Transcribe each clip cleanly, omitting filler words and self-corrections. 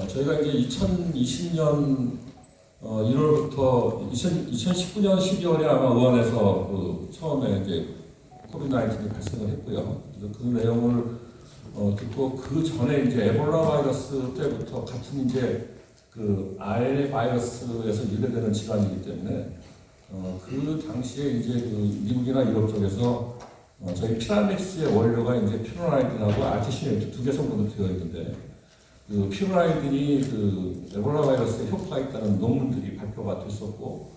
저희가 이제 2020년 1월부터 2019년 12월에 아마 의원에서 처음에 이제 코비드-19이 발생을 했고요. 그래서 그 내용을 듣고 그 전에 이제 에볼라 바이러스 때부터 같은 이제 그 RNA 바이러스에서 유래되는 질환이기 때문에 그 당시에 이제 그 미국이나 유럽 쪽에서 저희 피라믹스의 원료가 이제 피노라이딘하고 아티시네이트 두 개 성분으로 되어 있는데 그 피노라이딘이 그 에볼라 바이러스에 효과가 있다는 논문들이 발표가 됐었고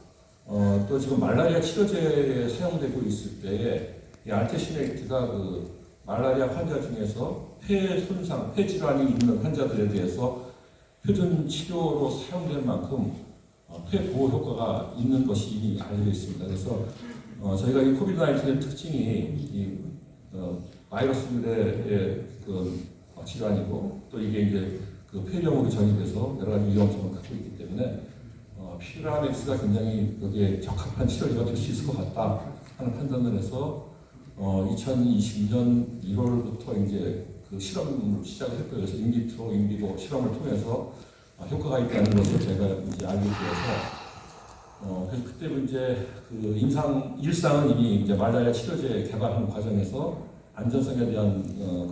또 지금 말라리아 치료제에 사용되고 있을 때에 이 아티시네이트가 그 말라리아 환자 중에서 폐 손상, 폐 질환이 있는 환자들에 대해서 표준 치료로 사용될 만큼 폐 보호 효과가 있는 것이 이미 알려져 있습니다. 그래서 저희가 이 코비드-19의 특징이 이 바이러스 유래의 그 질환이고 또 이게 이제 그 폐렴으로 전이돼서 여러 가지 위험성을 갖고 있기 때문에 피라믹스가 굉장히 여기에 적합한 치료제가 될 수 있을 것 같다 하는 판단을 해서 2020년 1월부터 이제 그 실험을 시작을 했고요. 그래서 인비트로, 인비보 실험을 통해서 효과가 있다는 것을 제가 이제 알게 되어서 그래서 그때 이제 그 일상은 이미 이제 말라리아 치료제 개발하는 과정에서 안전성에 대한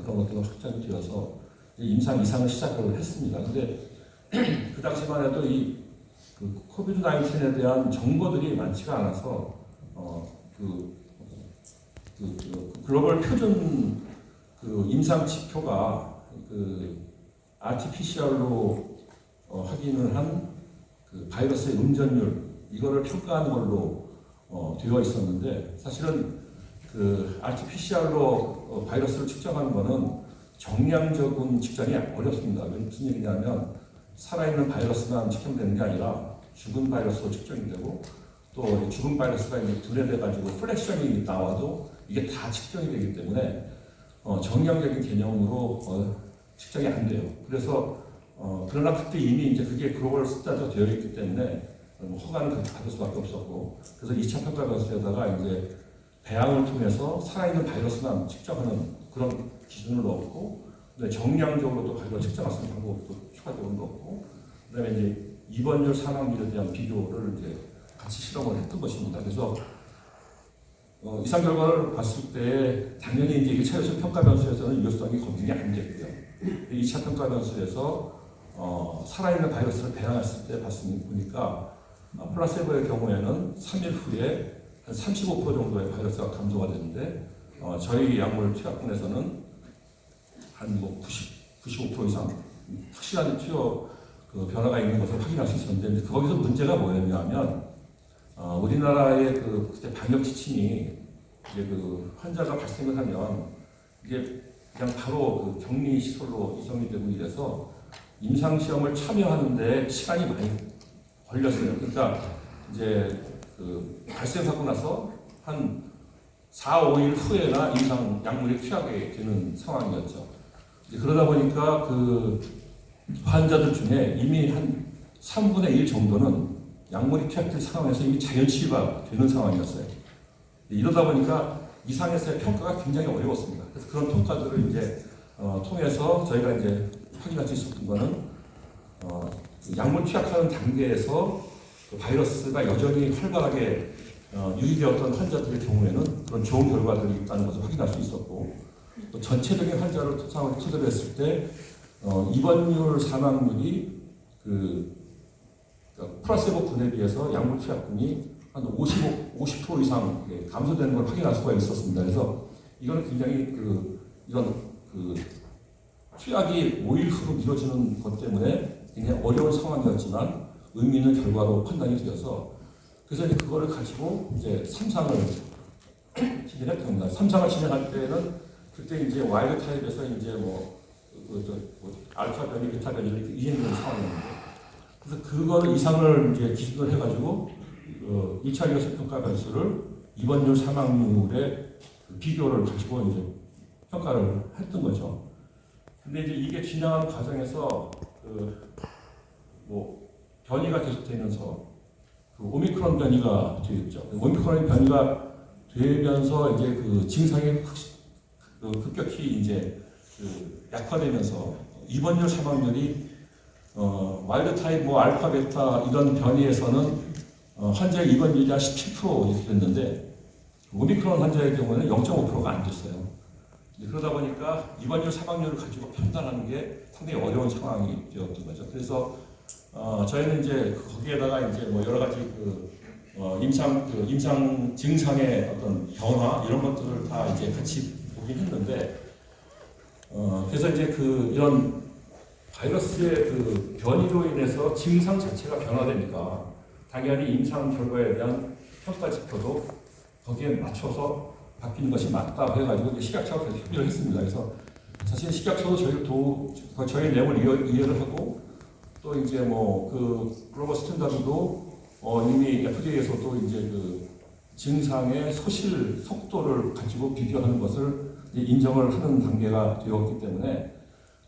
그런 것들은 확장이 되어서 임상 이상을 시작을 했습니다. 근데 그 당시만 해도 이 그 코비드-19에 대한 정보들이 많지가 않아서 글로벌 표준 그 임상 지표가 그 RT-PCR로 확인을 한 그 바이러스의 음전율 이거를 평가하는 걸로 되어 있었는데 사실은 그 RT-PCR로 바이러스를 측정하는 것은 정량적인 측정이 어렵습니다. 무슨 얘기냐면 살아있는 바이러스만 측정되는 게 아니라 죽은 바이러스로 측정이 되고 또 죽은 바이러스가 이제 분해돼가지고 플렉션이 나와도 이게 다 측정이 되기 때문에 정량적인 개념으로 측정이 안 돼요. 그래서 그러나 그때 이미 이제 그게 글로벌 스타트가 되어 있기 때문에 허가는 그렇게 받을 수밖에 없었고 그래서 2차 평가 변수에다가 이제 배양을 통해서 살아있는 바이러스만 측정하는 그런 기준을 넣었고 정량적으로 또 바이러스 측정할 수 있는 방법도 추가적으로 넣었고 그다음에 이제 입원율 사망률에 대한 비교를 이제 같이 실험을 했던 것입니다. 그래서 이상 결과를 봤을 때 당연히 이제 1차 요소 평가 변수에서는 유효성이 검증이 안 됐고요. 2차 평가 변수에서 살아있는 바이러스를 배양했을 때 보니까 플라세보의 경우에는 3일 후에 한 35% 정도의 바이러스가 감소가 되는데 저희 약물 투약군에서는 한 95% 이상 확실한 투여 그 변화가 있는 것을 확인할 수 있었는데 거기서 문제가 뭐였냐면 우리나라의 그때 방역 지침이 이제 그 환자가 발생을 하면 이게 그냥 바로 그 격리 시설로 이송이 되고 이래서 임상 시험을 참여하는데 시간이 많이 걸렸어요. 그러니까 이제 그 발생하고 나서 한 4, 5일 후에나 임상 약물이 투약이 되는 상황이었죠. 그러다 보니까 그 환자들 중에 이미 한 3분의 1 정도는 약물이 투약된 상황에서 이미 자연 치유가 되는 상황이었어요. 이러다 보니까 이상에서의 평가가 굉장히 어려웠습니다. 그래서 그런 평가들을 이제 통해서 저희가 이제 확인할 수 있었던 거는 약물 투약하는 단계에서 그 바이러스가 여전히 활발하게 유입되었던 환자들의 경우에는 그런 좋은 결과들이 있다는 것을 확인할 수 있었고 또 전체적인 환자를 토상으로 했을 때 입원율 사망률이 그 플라세보 군에 비해서 약물 투약군이 한 50% 이상 감소되는 걸 확인할 수가 있었습니다. 그래서 이거는 굉장히 이런 투약이 5일 후로 미뤄지는 것 때문에 굉장히 어려운 상황이었지만 의미 있는 결과로 판단이 되어서 그래서 이제 그거를 가지고 이제 3상을 진행했던 겁니다. 3상을 진행할 때는 그때 이제 와일드 타입에서 이제 알파 변이, 베타 변이 이렇게 이해되는 상황이었는데 그래서 그거를 이상을 이제 기준으로 해가지고 1차 유효성 평가 변수를 입원율 사망률의 비교를 가지고 이제 평가를 했던 거죠. 근데 이제 이게 진행하는 과정에서 변이가 계속되면서 오미크론 변이가 되었죠. 오미크론 변이가 되면서 이제 그 증상이 급격히 이제 약화되면서 입원율 사망률이 와일드 타입, 뭐 알파, 베타 이런 변이에서는 환자의 입원율이 한 17% 이렇게 됐는데 오미크론 환자의 경우에는 0.5%가 안 됐어요. 그러다 보니까 입원율, 사망률을 가지고 판단하는 게 상당히 어려운 상황이 되었던 거죠. 그래서 저희는 이제 거기에다가 이제 뭐 여러 가지 임상 증상의 어떤 변화 이런 것들을 다 이제 같이 보긴 했는데 그래서 이제 이런 바이러스의 변이로 인해서 증상 자체가 변화되니까 당연히 임상 결과에 대한 평가 지표도 거기에 맞춰서 바뀌는 것이 맞다 해가지고 식약처가 계속 협의를 했습니다. 그래서 사실 식약처도 저희 내용을 이해를 하고 또 이제 글로벌 스탠다드도 이미 FDA에서도 이제 증상의 소실 속도를 가지고 비교하는 것을 인정을 하는 단계가 되었기 때문에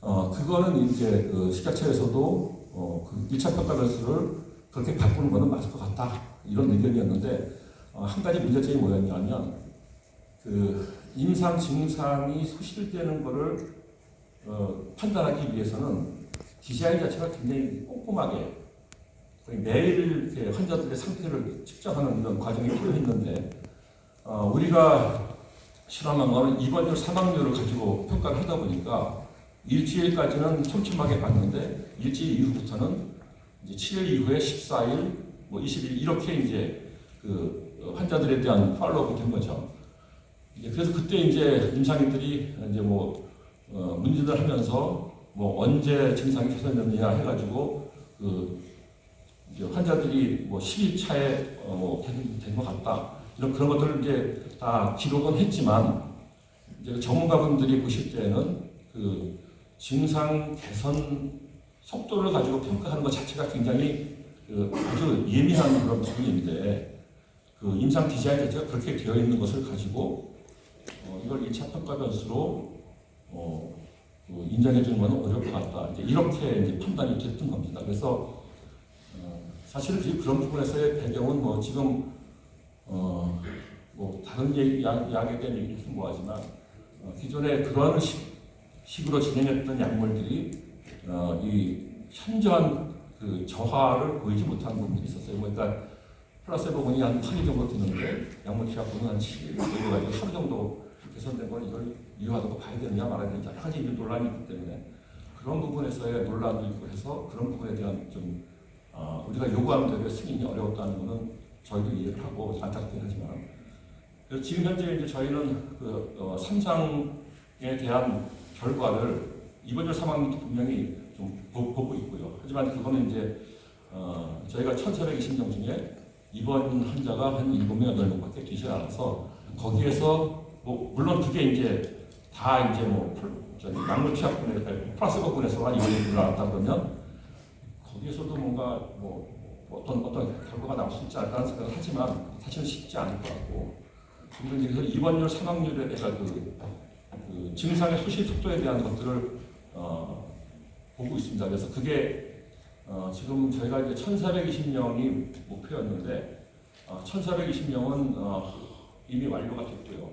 그거는 이제 식약처에서도 1차 평가 변수를 그렇게 바꾸는 것은 맞을 것 같다 이런 의견이었는데 한 가지 문제점이 뭐였냐면 임상 증상이 소실되는 것을 판단하기 위해서는 디자인 자체가 굉장히 꼼꼼하게 매일 이렇게 환자들의 상태를 측정하는 이런 과정이 필요했는데 우리가 실험한 거는 입원율, 사망률을 가지고 평가를 하다 보니까 일주일까지는 촘촘하게 봤는데 일주일 이후부터는 이제 7일 이후에 14일, 20일 이렇게 이제 환자들에 대한 팔로우업이 된 거죠. 그래서 그때 이제 임상인들이 이제 문진을 하면서 언제 증상이 개선됐느냐 해가지고 환자들이 10일 차에 된 것 같다. 그런 것들을 이제 다 기록은 했지만 이제 전문가분들이 보실 때는 증상 개선 속도를 가지고 평가하는 것 자체가 굉장히 아주 예민한 그런 부분인데 임상 디자인 자체가 그렇게 되어 있는 것을 가지고 이걸 1차 평가 변수로 인정해 주는 것은 어려울 것 같다. 이렇게 이제 판단이 됐던 겁니다. 그래서 사실 그런 부분에서의 배경은 지금 다른 약에 대한 얘기를 좀 뭐하지만 기존에 그런 식으로 진행했던 약물들이 이 현저한 저하를 보이지 못한 부분이 있었어요. 그러니까 플라세보 분이 한 8일 정도 되는데 약물 취약분은 한 7일 이래가지고 하루 정도 개선된 걸 이걸 이용하다고 봐야 되느냐 말아야 되느냐 여러 가지 논란이 있기 때문에 그런 부분에서의 논란도 있고 해서 그런 부분에 대한 좀 우리가 요구하는 대로 승인이 어려웠다는 것은 저희도 이해를 하고 안타깝긴 하지만 그래서 지금 현재 이제 저희는 3상에 대한 결과를 입원율 사망률도 분명히 좀 보고 있고요. 하지만 그거는 이제 저희가 1,420명 중에 입원 환자가 한 7명, 8명밖에 되지 않아서 거기에서 물론 그게 이제 다 이제 약물 취약분에 플라스보군에서만 입원이 일어났다 그러면 거기에서도 뭔가 어떤 결과가 나올 수 있지 않을까라는 생각을 하지만 사실은 쉽지 않을 것 같고 그래서 입원율, 사망률에 대한 증상의 소실 속도에 대한 것들을 보고 있습니다. 그래서 그게 지금 저희가 이제 1,420명이 목표였는데 1,420명은 이미 완료가 됐고요.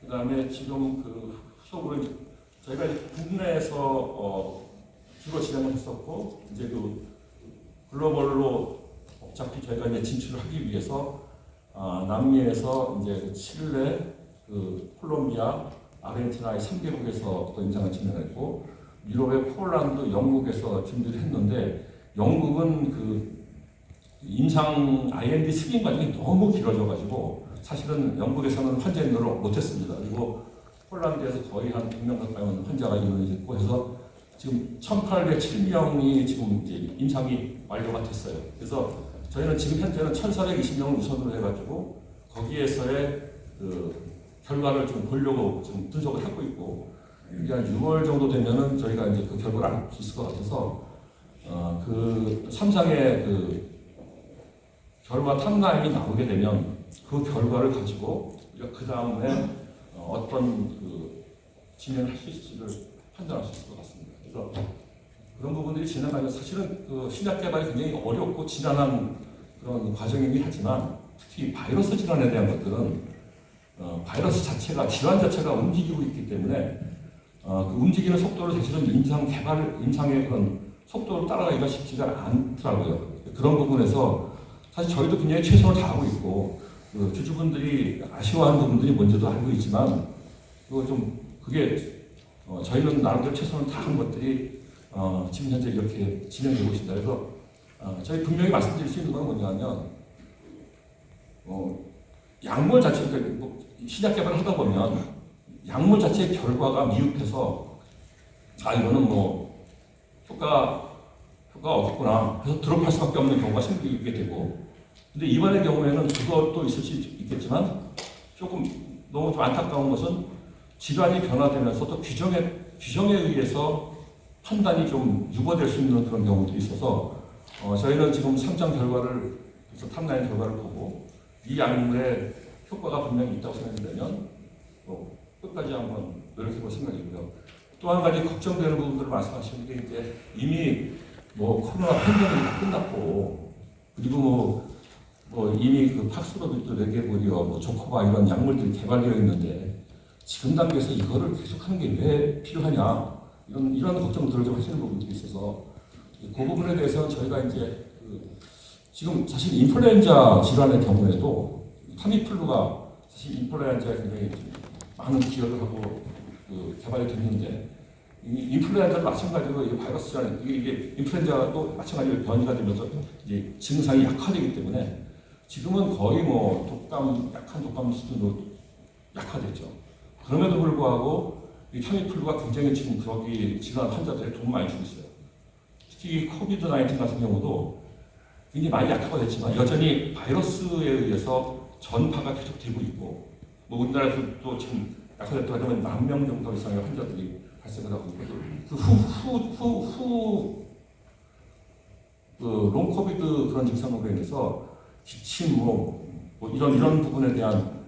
그 다음에 지금 수업으로 저희가 이제 국내에서 주로 진행을 했었고 이제 글로벌로 어차피 저희가 이제 진출을 하기 위해서 남미에서 이제 칠레, 콜롬비아, 아르헨티나의 3개국에서 또 임상을 진행했고 유럽의 폴란드, 영국에서 준비를 했는데 영국은 임상 IND 승인 과정이 너무 길어져가지고 사실은 영국에서는 환자 인도를 못했습니다. 그리고 폴란드에서 거의 한 100명 가까이 환자가 이루어졌고 해서 지금 1,807명이 지금 이제 임상이 완료가 됐어요. 그래서 저희는 지금 현재는 1,420명을 우선으로 해가지고 거기에서의 결과를 좀 보려고 지금 분석을 하고 있고 이게 한 6월 정도 되면은 저희가 이제 그 결과를 알 수 있을 것 같아서 3상의 결과 탑라인이 나오게 되면 그 결과를 가지고 우리가 그 다음에 어떤 진행을 할 수 있을지를 판단할 수 있을 것 같습니다. 그래서 그런 부분들이 지나가면서 사실은 신약 개발이 굉장히 어렵고 지난한 그런 과정이긴 하지만 특히 바이러스 질환에 대한 것들은 바이러스 자체가 질환 자체가 움직이고 있기 때문에 그 움직이는 속도를 사실은 임상의 그런 속도를 따라가기가 쉽지가 않더라고요. 그런 부분에서 사실 저희도 굉장히 최선을 다하고 있고 그 주주분들이 아쉬워하는 부분들이 뭔지도 알고 있지만 그게 저희는 나름대로 최선을 다한 것들이 지금 현재 이렇게 진행되고 있습니다. 그래서 저희 분명히 말씀드릴 수 있는 건 뭐냐면 약물 자체 신약 개발을 하다 보면 약물 자체의 결과가 미흡해서 이거는 효과가 없구나 해서 드롭할 수밖에 없는 경우가 생기게 되고, 근데 이번의 경우에는 그것도 있을 수 있겠지만 조금 너무 좀 안타까운 것은 질환이 변화되면서 또 규정에 의해서 판단이 좀 유보될 수 있는 그런 경우도 있어서 저희는 지금 3장 결과를 그래서 탑라인 결과를 보고 이 약물의 효과가 분명히 있다고 생각되면 끝까지 한번 노력해볼 생각이고요. 또 한 가지 걱정되는 부분들을 말씀하시는 게 이제 이미 코로나 팬데믹이 끝났고 그리고 이미 그 팍스로비드, 레게브리오, 조코바 이런 약물들이 개발되어 있는데 지금 단계에서 이거를 계속하는 게 왜 필요하냐 이런 걱정들을 좀 하시는 부분들이 있어서 그 부분에 대해서는 저희가 이제 지금 사실 인플루엔자 질환의 경우에도 타미플루가 사실 인플루엔자에 굉장히 많은 기여를 하고 개발이 됐는데 인플루엔자도 마찬가지로 이 바이러스 질환 이게 인플루엔자도 마찬가지로 변이가 되면서 이제 증상이 약화되기 때문에 지금은 거의 약한 독감 수준으로 약화됐죠. 그럼에도 불구하고 이 타미플루가 굉장히 지금 거기 질환 환자들에 도움 많이 주고 있어요. 특히 코비드-19 같은 경우도 굉장히 많이 약화가 됐지만 여전히 바이러스에 의해서 전파가 계속되고 있고 우리나라에서도 지금 약화됐다고 하면 10,000명 정도 이상의 환자들이 발생을 하고 있고 롱 코비드 그런 증상으로 인해서 기침 이런 부분에 대한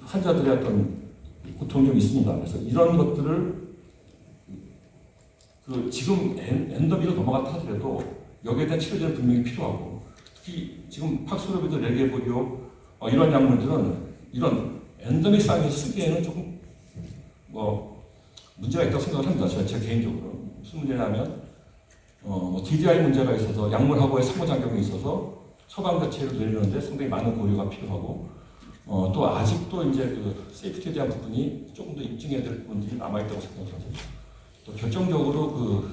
환자들의 어떤 고통이 좀 있습니다. 그래서 이런 것들을 지금 엔더미로 넘어갔다 하더라도 여기에 대한 치료제는 분명히 필요하고 특히 지금 팍스로비드, 레게브리오 이런 약물들은 이런 엔더믹 상황에서 쓰기에는 조금 문제가 있다고 생각을 합니다. 제 개인적으로 무슨 문제냐면 DDI 문제가 있어서 약물하고의 상호작용이 있어서 처방 자체를 내리는데 상당히 많은 고려가 필요하고 또 아직도 이제 세이프티에 대한 부분이 조금 더 입증해야 될 부분들이 남아있다고 생각합니다. 또 결정적으로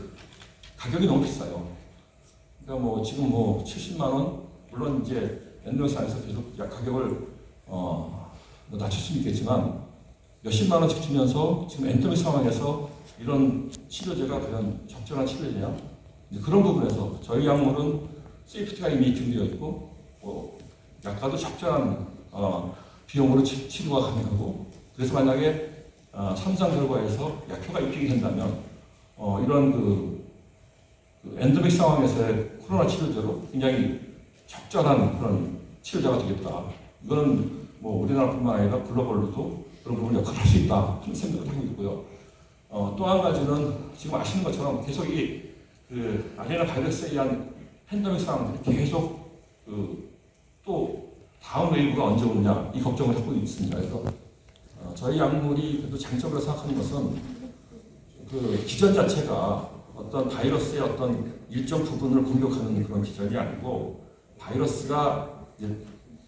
가격이 너무 비싸요. 그러니까 지금 70만 원 물론 이제 엔더믹상에서 계속 가격을 낮출 수는 있겠지만 몇십만 원씩 주면서 지금 엔더믹 상황에서 이런 치료제가 과연 적절한 치료제냐 그런 부분에서 저희 약물은 세이프티가 이미 입증되어 있고 약가도 적절한 비용으로 치료가 가능하고 그래서 만약에 3상 결과에서 약효가 입증이 된다면 이런 엔더믹 상황에서의 코로나 치료제로 굉장히 적절한 그런 치료제가 되겠다. 이거는 우리나라뿐만 아니라 글로벌로도 그런 부분 역할을 할 수 있다 하는 생각을 하고 있고요. 또 한 가지는 지금 아시는 것처럼 계속 아데나 바이러스에 의한 팬데믹 상황들이 계속 또 다음 웨이브가 언제 오느냐 이 걱정을 하고 있습니다. 그래서 저희 약물이 그래도 장점으로 생각하는 것은 기전 자체가 어떤 바이러스의 어떤 일정 부분을 공격하는 그런 기전이 아니고 바이러스가 이제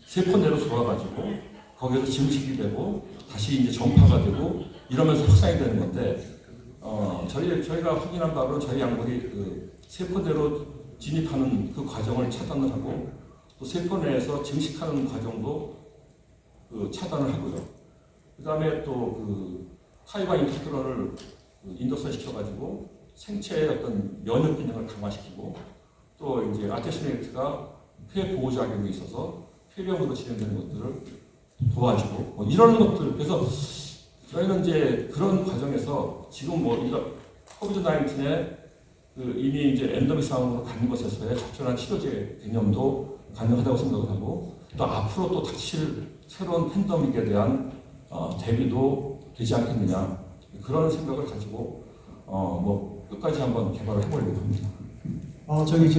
세포 내로 들어와가지고 거기에서 증식이 되고 다시 이제 전파가 되고 이러면서 확산이 되는 건데 저희가 확인한 바로 저희 약물이 세포 내로 진입하는 그 과정을 차단을 하고 또 세포 내에서 증식하는 과정도 차단을 하고요. 그 다음에 또 타이바 인피드론을 인덕션 시켜가지고 생체의 어떤 면역 기능을 강화시키고 또 이제 아테시네이트가 폐 보호 작용이 있어서 폐렴으로 진행되는 것들을 도와주고 이런 것들. 그래서 저희는 이제 그런 과정에서 지금 이런 코비드-19에 이미 이제 엔더믹 상황으로 간 것에서의 적절한 치료제 개념도 가능하다고 생각을 하고 또 앞으로 또 닥칠 새로운 팬데믹에 대한 대비도 되지 않겠느냐 그런 생각을 가지고 끝까지 한번 개발을 해보려고 합니다. 저기